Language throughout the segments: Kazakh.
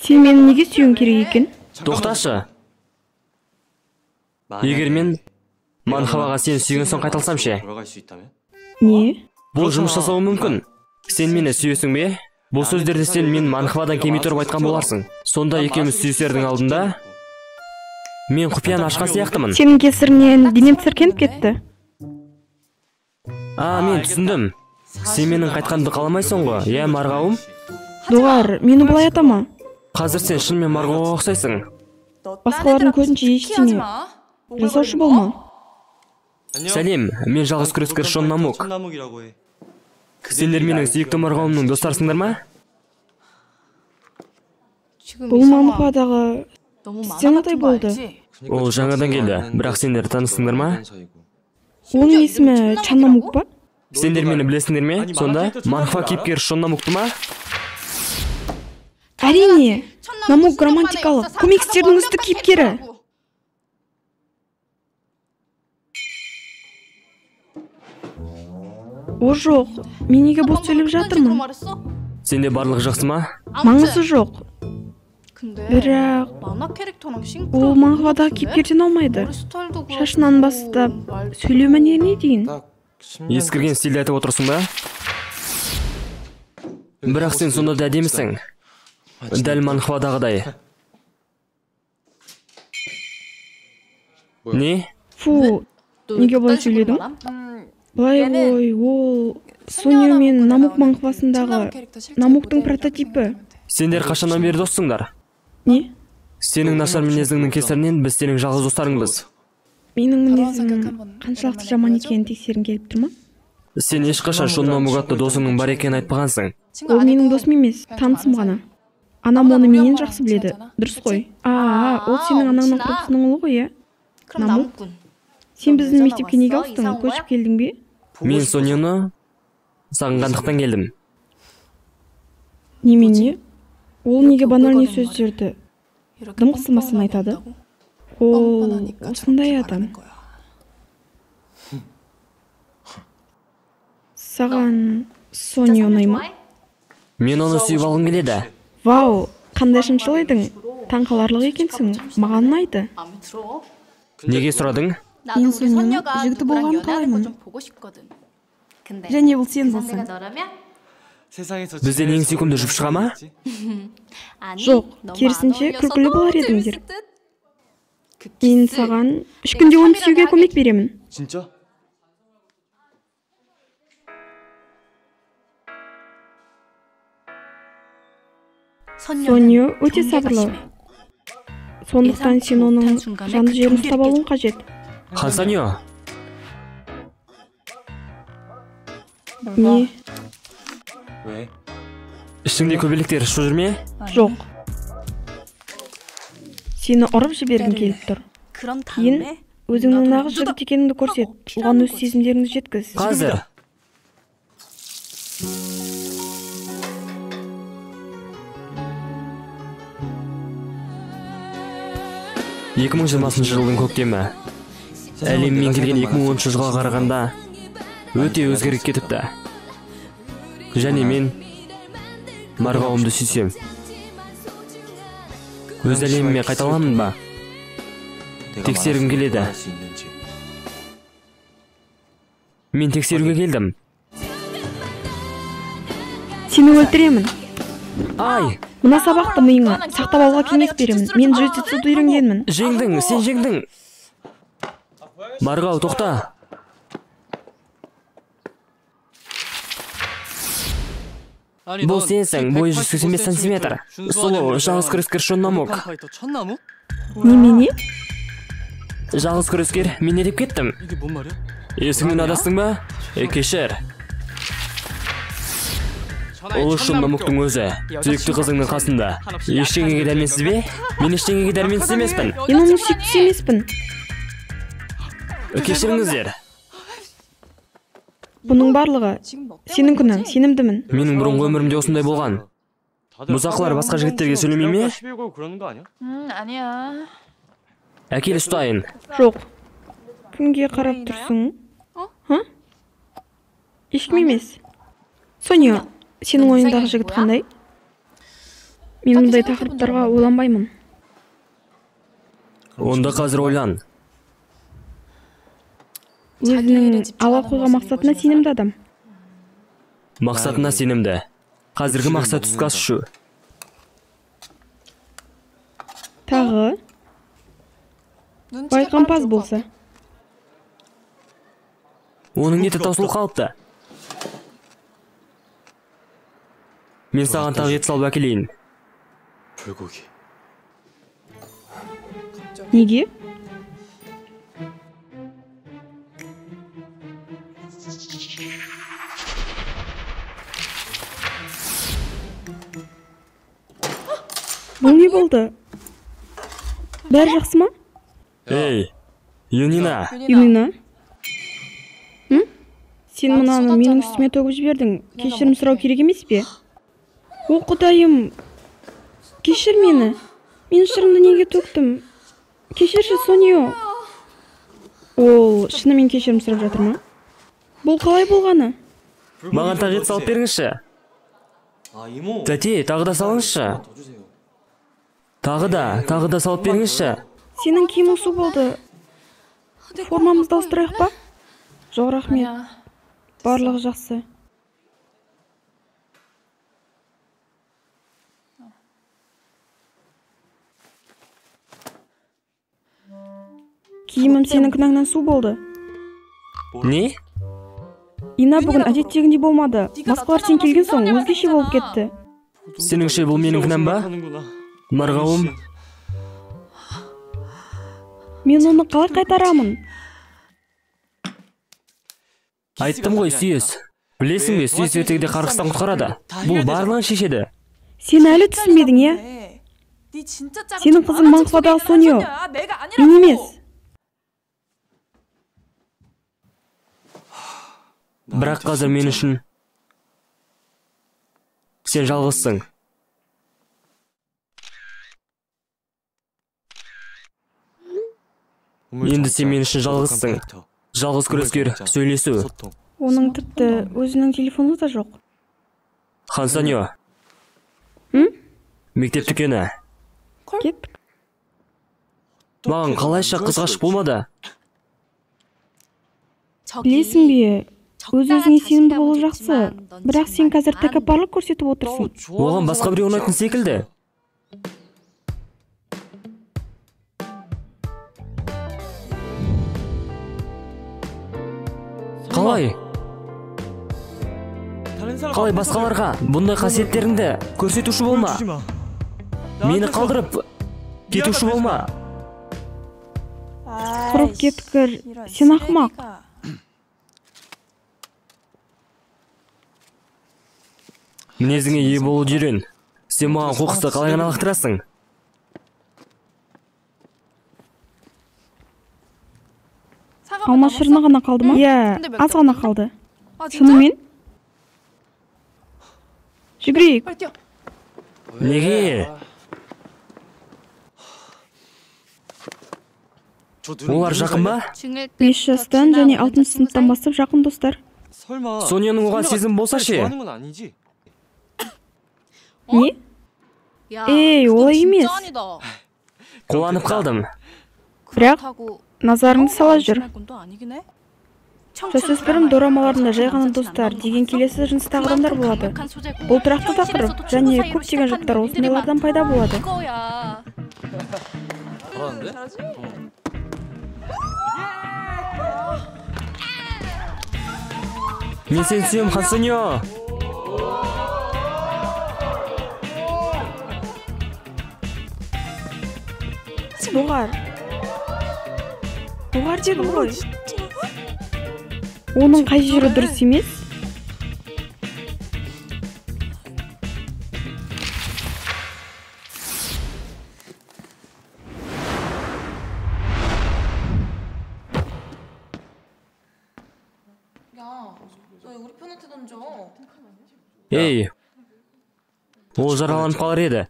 Сен мені неге сүйің керек екен? Тоқташы. Егер мен Манхваға сен сүйген соң қайталсам ше? Не? Бұл жұмыс жасауы мүмкін. Сен мені сүйесің бе? Бұл сөздерді сен мен Манхвадан кемей тұрып айтқан боларсың. Сонда екеуміз сүйісердің алдында мен құпияны ашқан сияқтымын. Сенің кесірінен денем тітіркеніп кетті. Мен түсіндім. Сен менің қайтқанымды қаламайсың ғой, иә Марғауым? Доғар, мені бұлай атама. Қазір сен шынымен Марғауға ұқсайсың. Басқалардың көзінше ештеңе жасаушы болма. Сәлем, мен жалғыз күрескер Шон Намук. Сендер менің сүйікті Марғауымның достарсыңдар ма? Бұл Манхвадағы сценадай болды. Ол жаңадан келді, бірақ сендер таныстыңдар ма? Оның есімі Чан Намук па? Сендер мені білесіңдер ме? Сонда Манхва кейіпкер Шон Намукты ма? Әрине, Намук романтикалық, комикстердің үздік кейіпкері. О жоқ, мен неге бос сөйлеп жатырмын? Сенде барлық жақсы ма? Маңызы жоқ. Бірақ ол Манхвадағы кейіпкерден алмайды. Шашынан бастап, сөйлеу мәнеріне дейін. Ескірген стильді айтып отырсың ба? Бірақ сен сонда да әдемісің. Дәл Манхвадағыдай. Не? Фу, неге бұлай сөйледің? Бұлай ғой, ол Соня мен Намук Манхвасындағы Намуктың прототипі. Сендер қашаннан бері доссыңдар? Не? Сенің нашар мінезіңнің кесірінен біз сенің жалғыз достарыңбыз. Менің мінезім қаншалықты жаман екенін тексергің келіп тұр ма? Сен ешқашан Шон Намук атты досыңның бар екенін айтпағансың. Ол менің досым емес, танысым ғана. Анам оны менен жақсы біледі, дұрыс қой. Ол сенің анаңның құрбысының ұлы ғой, иә? Намук? Сен біздің мектепке неге ауыстың, көшіп келдің бе? Мен Соняны сағынғандықтан келдім. Немене? Ол неге банальный сөздерді дым қысылмастан айтады? Ол осындай адам. Саған Соня ұнай ма? Мен оны сүйіп алғым келеді. Вау, қандай шыншыл едің? Таңқаларлық екенсің, маған ұнайды. Неге сұрадың? Мен Соняның жігіті болғанын қалаймын. Және бұл сен болсың. Бізден ең сүйкімді жұп шыға ма? Жоқ, керісінше күлкілі болар едіңдер. Мен саған 3 күнде оны сүюге көмек беремін. Соня өте сабырлы. Сондықтан сен оның жанды жерін ұстап алуың қажет. Хансаньо. Не? Ішіңде көбелектер ұшып жүр ме? Жоқ. Сені ұрып жібергім келіп тұр. Кейін өзіңнің нағыз жігіт екеніңді көрсет. Оған өз сезімдеріңді жеткіз. Қазір. жылдың көктемі. Әлеммен келген 2010 жылға қарағанда өте өзгеріп кетіпті. Және мен Марғауымды сүйсем. Өз әлеміме қайталамын ба? Тексергім келеді. Мен тексеруге келдім. Сені өлтіремін. Ай! Мына сабақты миыңа сақтап алуға кеңес беремін. Мен джиу-джитсуды үйренгенмін. Жеңдің, сен жеңдің. Марғау, тоқта. Бұл сенсің, бойы 180 сантиметр. Сұлу, жалғыз күрескер Шон Намук. Немене? Жалғыз күрескер, мен не деп кеттім? Есіңнен адастың ба? Кешір. Ол Шон Намуктың өзі, сүйікті қызыңның қасында. Ештеңеге дәрменсіз бе? Мен ештеңеге дәрменсіз емеспін. Мен оның сүйіктісі емеспін. Кешіріңіздер. Бұның барлығы сенің күнәң, сенімдімін. Менің бұрынғы өмірімде осындай болған. Бұзақылар басқа жігіттерге сөйлемей ме? Әкел ұстайын. Жоқ. Кімге қарап тұрсың? Ешкім емес. Соня, сенің ойындағы жігіт қандай? Мен мұндай тақырыптарға ойланбаймын. Онда қазір ойлан. Өзінің ала қойған мақсатына сенімді адам. Мақсатына сенімді. Қазіргі мақсат түскі ас ішу. Тағы байқампаз болса. Оның неті таусылып қалыпты. Мен саған тағы ет салып әкелейін. Неге? Бұл не болды? Бәрі жақсы ма? Ей, Юнина. Юнина? Сен мұнаны менің үстіме төгіп жібердің. Кешірім сұрау керек емес пе? О, Құдайым. Кешір мені. Мен шырымды неге төктім? Кешірші, Сонио. Ол шынымен кешірім сұрап жатыр ма? Бұл қалай болғаны? Маған тағы ет салып беріңізші. Тәте, тағы да салыңызшы. Тағы да салып беріңізші. Сенің киімің су болды. Формамызды ауыстырайық па? Жоқ, рахмет. Барлығы жақсы. Киімім сенің күнәңнен су болды. Не? Ина бүгін әдеттегіндей болмады. Басқалар сен келген соң өзгеше болып кетті. Сеніңше бұл менің күнәм ба? Марғауым. Мен оны қалай қайтарамын? Айттым ғой, сүйес. Білесің бе, сүйес ертегіде қарғыстан құтқарады. Бұл барлығын шешеді. Сен әлі түсінбедің, е? Сенің қызың Манхвадағы Сонио. Мен емес. Бірақ қазір мен үшін сен жалғызсың. Енді сен мен үшін жалғызсың. Жалғыз күрескер, сөйлесу. Оның тіпті өзінің телефоны да жоқ. Хан Сонио. Мектеп дүкені. Кеттік. Маған қалайша қызғаш болмады? Білесің бе, өз-өзіңе сенімді болу жақсы. Бірақ сен қазір тәкаппарлық көрсетіп отырсың. Оған басқа біреу ұнайтын секілді. Қалай басқаларға бұндай қасиеттеріңді көрсетуші болма. Мені қалдырып кетуші болма. Құрып кеткір, сен ақымақ. Мінезіңе ие болуды үйрен. Сен маған қоқысты қалай ғана лақтырасың? Алма шырыны ғана қалды ма? Иә, аз ғана қалды. Шынымен? Жүгірейік. Неге? Олар жақын ба? 5 жастан және 6 сыныптан бастап жақын достар. Сонияның оған сезім болса ше? Не? Ей, олай емес. Қуанып қалдым. Бірақ назарыңды сала жүр. Жасөспірім дорамаларында жай ғана достар деген келесі жыныстағы адамдар болады. Бұл тұрақты тақырып және көптеген жұптар осындайлардан пайда болады. Мен сен сүйем, Хан Сонио. Бұғар дедім ғой. Оның қай жері дұрыс емес? Ей, ол жараланып қалар еді.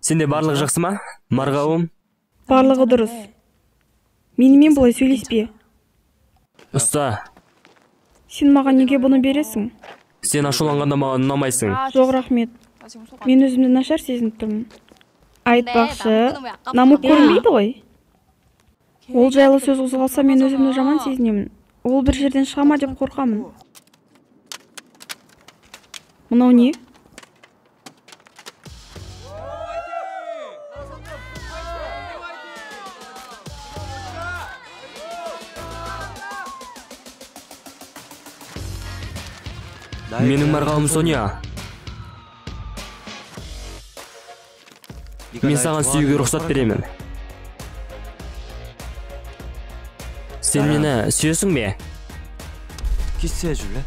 Сенде барлығы жақсы ма, Марғауым? Барлығы дұрыс. Менімен бұлай сөйлеспе. Ұста. Сен маған неге бұны бересің? Сен ашуланғанда маған ұнамайсың. Жоқ, рахмет. Мен өзімді нашар сезініп тұрмын. Айтпақшы, наму көрінбейді ғой. Ол жайлы сөз қозғалса мен өзімді жаман сезінемін. Ол бір жерден шыға ма деп қорқамын. Мынау не? Менің марғауым Соня. Мен саған сүюге рұқсат беремін. Сен мені сүйесің бе? 키스해줄래?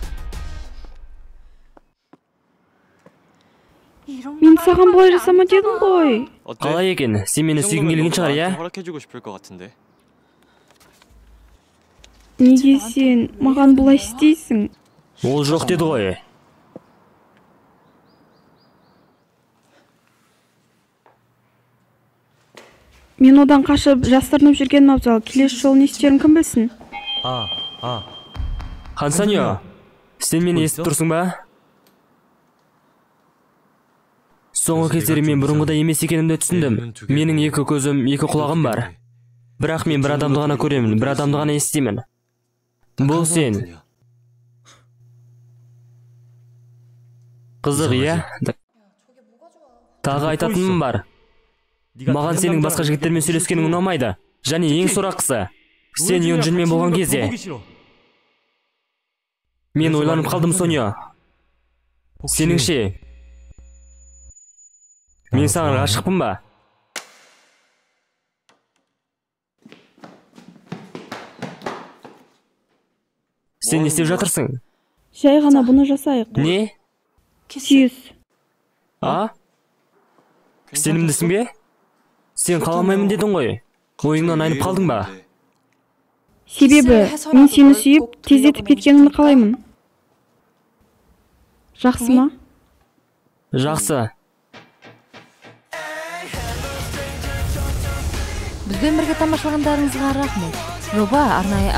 Мен саған бұлай жасама дедім ғой. Қалай екен? Сен мені сүйгің келген шығар, иә? 허락해주고 싶을 것 같은데. Неге сен маған бұлай істейсің? Ол жоқ деді ғой. Мен одан қашып жасырынып жүрген абзал. Келесі жолы не істерін кім білсін? Хансаньо, сен мені естіп тұрсың ба? Соңғы кездері мен бұрынғыдай емес екенімді түсіндім. Менің екі көзім, екі құлағым бар. Бірақ мен бір адамды ғана көремін, бір адамды ғана естимін. Бұл сен. Қызық, иә? Тағы айтатыным бар. Маған сенің басқа жігіттермен сөйлескенің ұнамайды. Және ең сорақысы, сен Йонжинмен болған кезде. Мен ойланып қалдым, Соня. Сеніңше, мен саған ғашықпын ба? Сен не істеп жатырсың? Жай ғана бұны жасайық. Не? Сүйіс. Сенімдісің бе? Сен қаламаймын дедің ғой. Ойыңнан айнып қалдың ба? Себебі, мен сені сүйіп, тездетіп кеткенімді қалаймын. Жақсы ма? Жақсы. Бізбен бірге тамашалағандарыңызға рахмет. Жоба арнайы